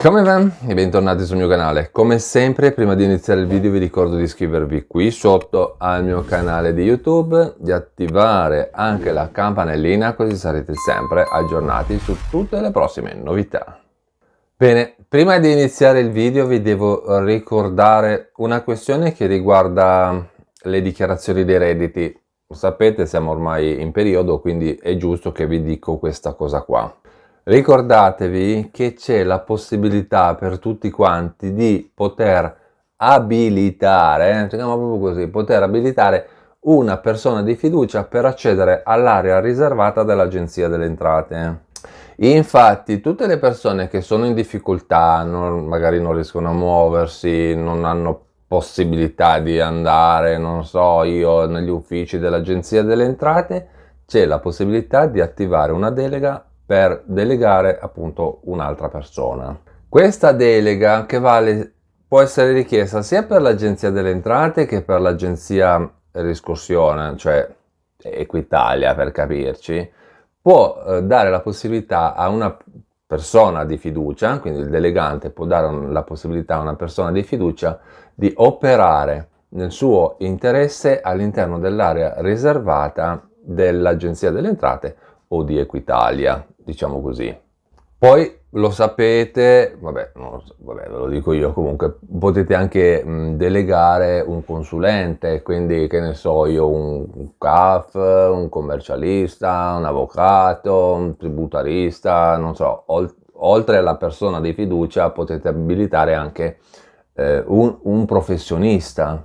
Come va? E bentornati sul mio canale. Come sempre, prima di iniziare il video vi ricordo di iscrivervi qui sotto al mio canale di YouTube, di attivare anche la campanellina così sarete sempre aggiornati su tutte le prossime novità. Bene, prima di iniziare il video vi devo ricordare una questione che riguarda le dichiarazioni dei redditi. Sapete, siamo ormai in periodo, quindi è giusto che vi dico questa cosa qua. Ricordatevi che c'è la possibilità per tutti quanti di poter abilitare, chiamiamo proprio così, poter abilitare una persona di fiducia per accedere all'area riservata dell'Agenzia delle Entrate. Infatti, tutte le persone che sono in difficoltà, magari non riescono a muoversi, non hanno possibilità di andare, non so, io negli uffici dell'Agenzia delle Entrate, c'è la possibilità di attivare una delega per delegare appunto un'altra persona. Questa delega che può essere richiesta sia per l'Agenzia delle Entrate che per l'Agenzia Riscossione, cioè Equitalia per capirci, può dare la possibilità a una persona di fiducia, quindi il delegante può dare la possibilità a una persona di fiducia di operare nel suo interesse all'interno dell'area riservata dell'Agenzia delle Entrate o di Equitalia, diciamo così. Poi lo sapete, vabbè, non lo so, vabbè, ve lo dico io, comunque potete anche delegare un consulente, quindi che ne so io, un CAF, un commercialista, un avvocato, un tributarista, non so, oltre alla persona di fiducia potete abilitare anche un professionista.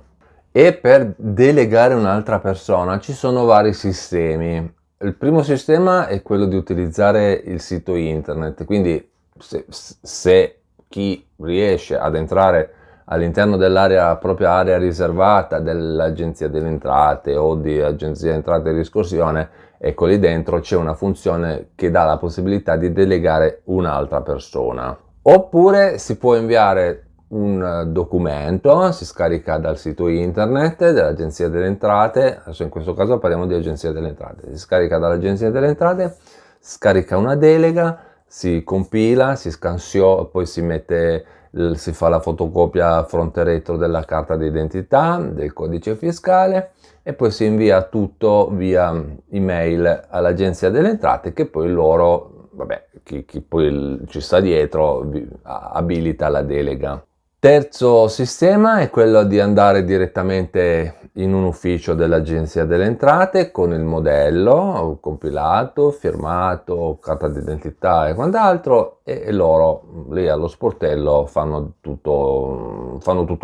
E per delegare un'altra persona ci sono vari sistemi. Il primo sistema è quello di utilizzare il sito internet, quindi se chi riesce ad entrare all'interno dell'area, propria area riservata dell'Agenzia delle Entrate o di Agenzia Entrate e Riscossione, ecco lì dentro c'è una funzione che dà la possibilità di delegare un'altra persona. Oppure si può inviare un documento, si scarica dal sito internet dell'Agenzia delle Entrate, adesso in questo caso parliamo di Agenzia delle Entrate, si scarica dall'Agenzia delle Entrate, scarica una delega, si compila, si scansiona, poi si mette, si fa la fotocopia fronte e retro della carta d'identità, del codice fiscale e poi si invia tutto via email all'Agenzia delle Entrate che poi loro, vabbè, chi poi ci sta dietro abilita la delega. Terzo sistema è quello di andare direttamente in un ufficio dell'Agenzia delle Entrate con il modello compilato, firmato, carta d'identità e quant'altro e loro lì allo sportello fanno tutto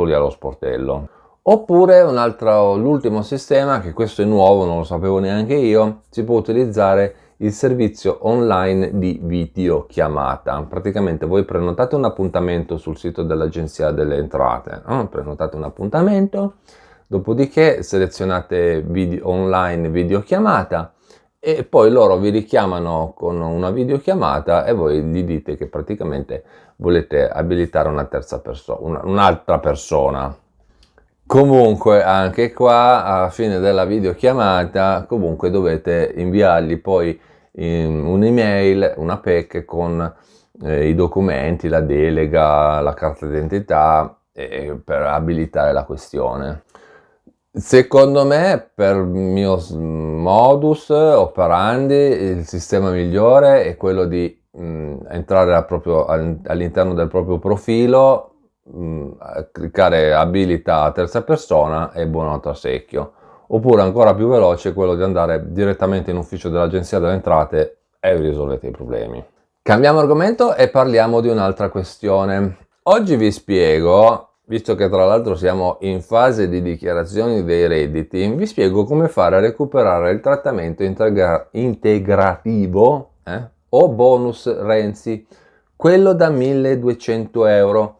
lì allo sportello. Oppure l'ultimo sistema, che questo è nuovo, non lo sapevo neanche io, si può utilizzare il servizio online di videochiamata. Praticamente voi prenotate un appuntamento sul sito dell'Agenzia delle Entrate, prenotate un appuntamento, dopodiché selezionate online videochiamata e poi loro vi richiamano con una videochiamata e voi gli dite che praticamente volete abilitare una terza persona, un'altra persona. Comunque anche qua alla fine della videochiamata comunque dovete inviargli poi un'email, una PEC con i documenti, la delega, la carta d'identità per abilitare la questione. Secondo me, per mio modus operandi, il sistema migliore è quello di entrare all'interno del proprio profilo, cliccare abilita a terza persona e buon altro a secchio. Oppure ancora più veloce quello di andare direttamente in ufficio dell'Agenzia delle Entrate e risolvete i problemi. Cambiamo argomento e parliamo di un'altra questione. Oggi vi spiego, visto che tra l'altro siamo in fase di dichiarazioni dei redditi, vi spiego come fare a recuperare il trattamento integrativo o bonus Renzi, quello da 1200 euro,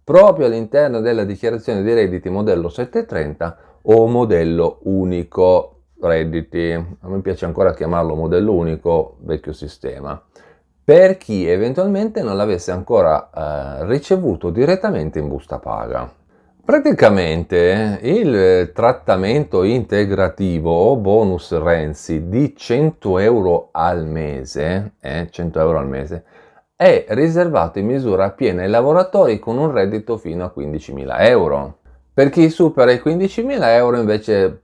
proprio all'interno della dichiarazione dei redditi modello 730 o modello unico redditi. A me piace ancora chiamarlo modello unico, vecchio sistema, per chi eventualmente non l'avesse ancora ricevuto direttamente in busta paga. Praticamente il trattamento integrativo o bonus Renzi di 100 euro al mese, 100 euro al mese, è riservato in misura piena ai lavoratori con un reddito fino a 15.000 euro. Per chi supera i 15.000 euro invece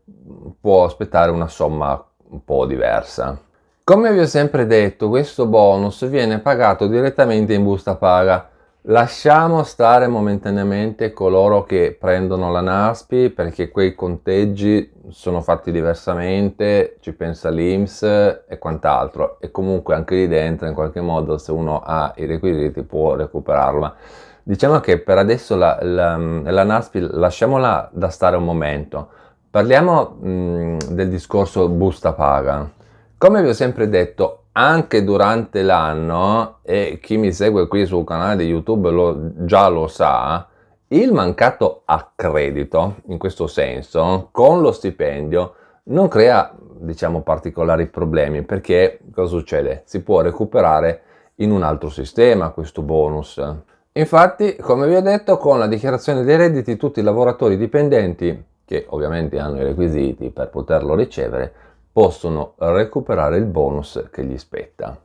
può aspettare una somma un po' diversa. Come vi ho sempre detto, questo bonus viene pagato direttamente in busta paga. Lasciamo stare momentaneamente coloro che prendono la NASPI perché quei conteggi sono fatti diversamente, ci pensa l'INPS e quant'altro, e comunque anche lì dentro in qualche modo se uno ha i requisiti può recuperarlo. Ma diciamo che per adesso la NASPI lasciamola da stare un momento. Parliamo del discorso busta paga. Come vi ho sempre detto, anche durante l'anno, e chi mi segue qui sul canale di YouTube già lo sa, il mancato accredito, in questo senso, con lo stipendio, non crea, diciamo, particolari problemi, perché cosa succede? Si può recuperare in un altro sistema questo bonus. Infatti, come vi ho detto, con la dichiarazione dei redditi tutti i lavoratori dipendenti, che ovviamente hanno i requisiti per poterlo ricevere, possono recuperare il bonus che gli spetta.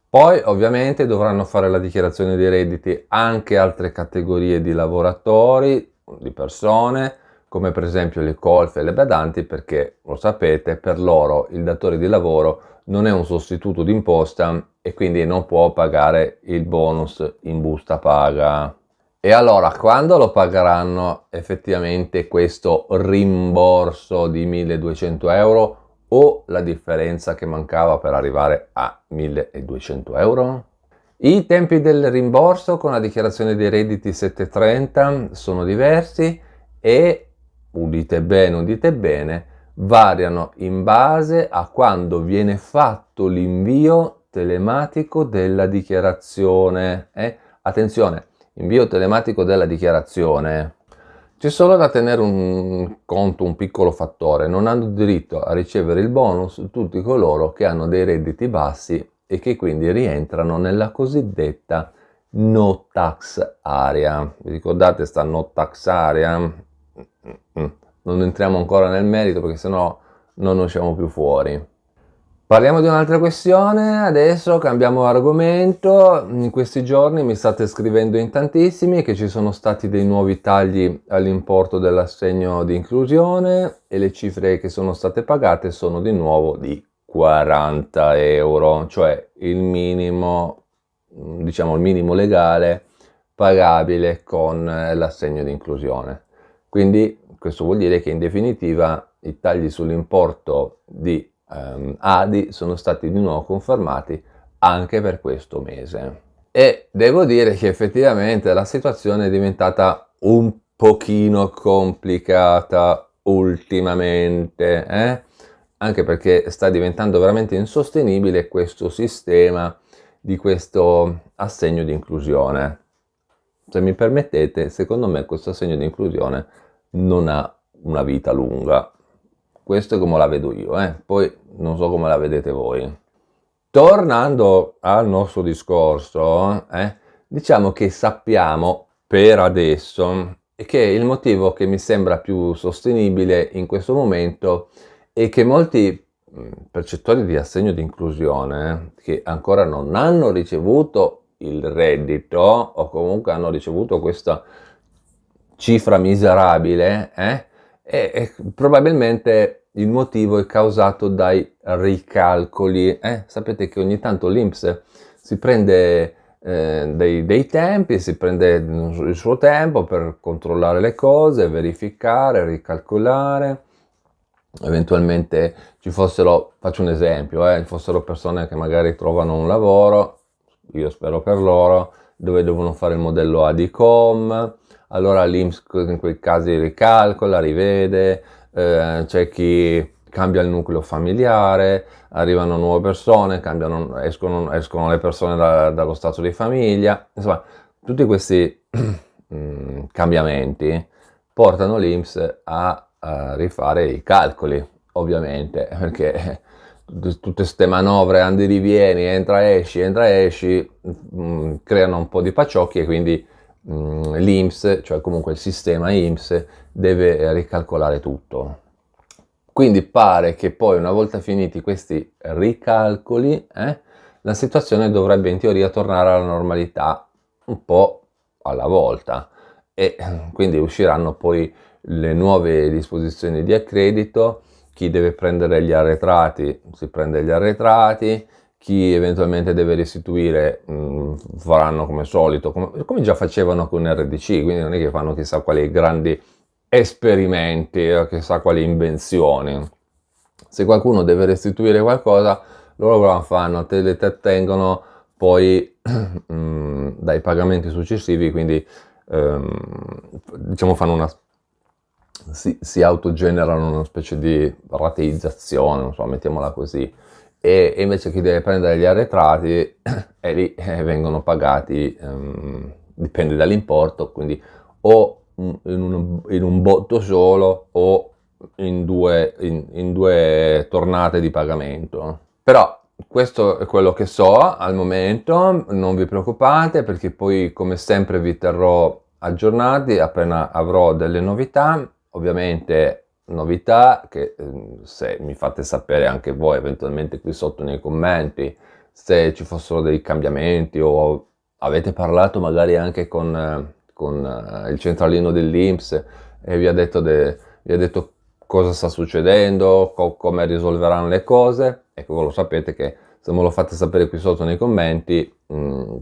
Poi ovviamente dovranno fare la dichiarazione dei redditi anche altre categorie di lavoratori, di persone, come per esempio le colf e le badanti, perché lo sapete, per loro il datore di lavoro non è un sostituto d'imposta e quindi non può pagare il bonus in busta paga. E allora, quando lo pagheranno effettivamente questo rimborso di 1.200 euro o la differenza che mancava per arrivare a 1.200 euro? I tempi del rimborso con la dichiarazione dei redditi 730 sono diversi e, udite bene, variano in base a quando viene fatto l'invio telematico della dichiarazione. Attenzione, invio telematico della dichiarazione. C'è solo da tenere un conto, un piccolo fattore: non hanno diritto a ricevere il bonus tutti coloro che hanno dei redditi bassi e che quindi rientrano nella cosiddetta no tax area. Vi ricordate sta no tax area? Non entriamo ancora nel merito perché sennò non ne usciamo più fuori. Parliamo di un'altra questione, adesso cambiamo argomento. In questi giorni mi state scrivendo in tantissimi che ci sono stati dei nuovi tagli all'importo dell'assegno di inclusione e le cifre che sono state pagate sono di nuovo di 40 euro, cioè il minimo, diciamo il minimo legale pagabile con l'assegno di inclusione. Quindi questo vuol dire che in definitiva i tagli sull'importo di ADI sono stati di nuovo confermati anche per questo mese. E devo dire che effettivamente la situazione è diventata un pochino complicata ultimamente, anche perché sta diventando veramente insostenibile questo sistema di questo assegno di inclusione. Se mi permettete, secondo me questo assegno di inclusione non ha una vita lunga. Questo è come la vedo io, poi non so come la vedete voi. Tornando al nostro discorso, diciamo che sappiamo per adesso che il motivo che mi sembra più sostenibile in questo momento è che molti percettori di assegno di inclusione che ancora non hanno ricevuto il reddito o comunque hanno ricevuto questa cifra miserabile, e probabilmente il motivo è causato dai ricalcoli. Sapete che ogni tanto l'INPS si prende dei tempi, si prende il suo tempo per controllare le cose, verificare, ricalcolare. Eventualmente ci fossero, faccio un esempio, ci fossero persone che magari trovano un lavoro, io spero per loro, dove devono fare il modello ADICOM, allora l'INPS in quei casi ricalcola, rivede, c'è chi cambia il nucleo familiare, arrivano nuove persone, escono le persone dallo stato di famiglia, insomma tutti questi cambiamenti portano l'INPS a rifare i calcoli, ovviamente, perché tutte queste manovre andi rivieni, entra esci, creano un po' di paciocchi e quindi l'INPS, cioè comunque il sistema INPS, deve ricalcolare tutto. Quindi pare che poi una volta finiti questi ricalcoli, la situazione dovrebbe in teoria tornare alla normalità un po' alla volta e quindi usciranno poi le nuove disposizioni di accredito. Chi deve prendere gli arretrati si prende gli arretrati, chi eventualmente deve restituire faranno come solito, come già facevano con RDC, quindi non è che fanno chissà quali grandi esperimenti, chissà quali invenzioni. Se qualcuno deve restituire qualcosa, loro lo fanno, te le trattengono poi dai pagamenti successivi, quindi diciamo fanno si autogenerano una specie di rateizzazione, non so, mettiamola così, e invece chi deve prendere gli arretrati è lì vengono pagati, dipende dall'importo, quindi o in un botto solo o in due tornate di pagamento. Però questo è quello che so al momento, non vi preoccupate perché poi come sempre vi terrò aggiornati appena avrò delle novità. Ovviamente novità che se mi fate sapere anche voi eventualmente qui sotto nei commenti se ci fossero dei cambiamenti o avete parlato magari anche con il centralino dell'INPS e vi ha detto cosa sta succedendo, come risolveranno le cose. Ecco, voi lo sapete che se me lo fate sapere qui sotto nei commenti,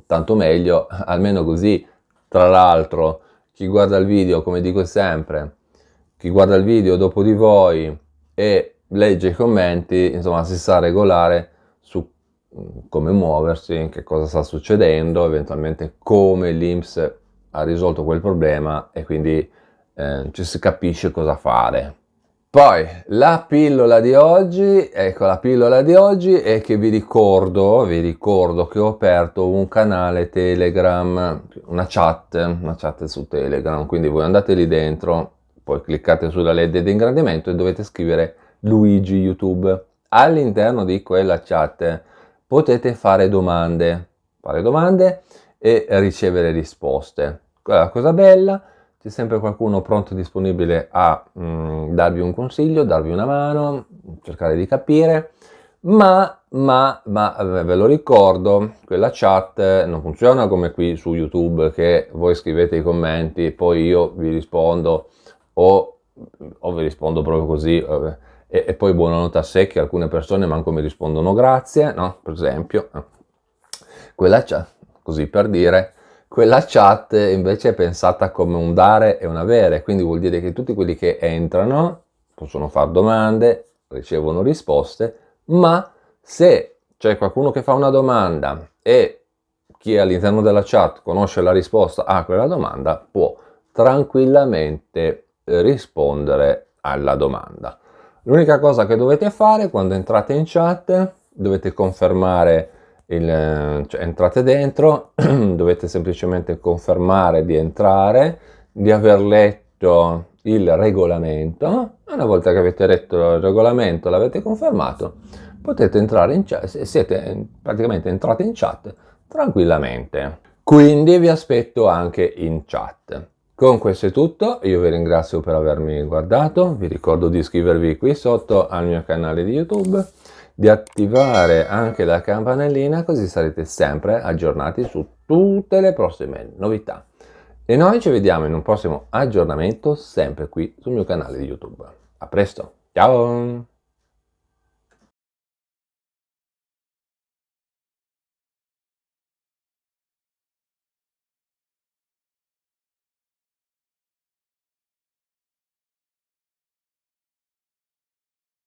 tanto meglio, almeno così. Tra l'altro, chi guarda il video, come dico sempre, chi guarda il video dopo di voi e legge i commenti, insomma, si sa regolare su come muoversi, che cosa sta succedendo, eventualmente come l'INPS ha risolto quel problema e quindi ci si capisce cosa fare. Poi la pillola di oggi, ecco la pillola di oggi è che vi ricordo che ho aperto un canale Telegram, una chat su Telegram, quindi voi andate lì dentro, poi cliccate sulla LED di ingrandimento e dovete scrivere Luigi YouTube. All'interno di quella chat potete fare domande e ricevere risposte. Quella cosa bella. C'è sempre qualcuno pronto e disponibile a darvi un consiglio, darvi una mano, cercare di capire, ma ve lo ricordo, quella chat non funziona come qui su YouTube che voi scrivete i commenti, poi io vi rispondo o vi rispondo proprio così e poi buonanotte a secchi, alcune persone manco mi rispondono grazie, no? Per esempio, quella chat, così per dire. Quella chat invece è pensata come un dare e un avere, quindi vuol dire che tutti quelli che entrano possono fare domande, ricevono risposte, ma se c'è qualcuno che fa una domanda e chi è all'interno della chat conosce la risposta a quella domanda, può tranquillamente rispondere alla domanda. L'unica cosa che dovete fare quando entrate in chat, dovete confermare cioè entrate dentro, dovete semplicemente confermare di entrare, di aver letto il regolamento. Una volta che avete letto il regolamento, l'avete confermato, potete entrare in chat, siete praticamente entrati in chat tranquillamente. Quindi vi aspetto anche in chat. Con questo è tutto, io vi ringrazio per avermi guardato, vi ricordo di iscrivervi qui sotto al mio canale di YouTube, di attivare anche la campanellina così sarete sempre aggiornati su tutte le prossime novità. E noi ci vediamo in un prossimo aggiornamento sempre qui sul mio canale di YouTube. A presto, ciao!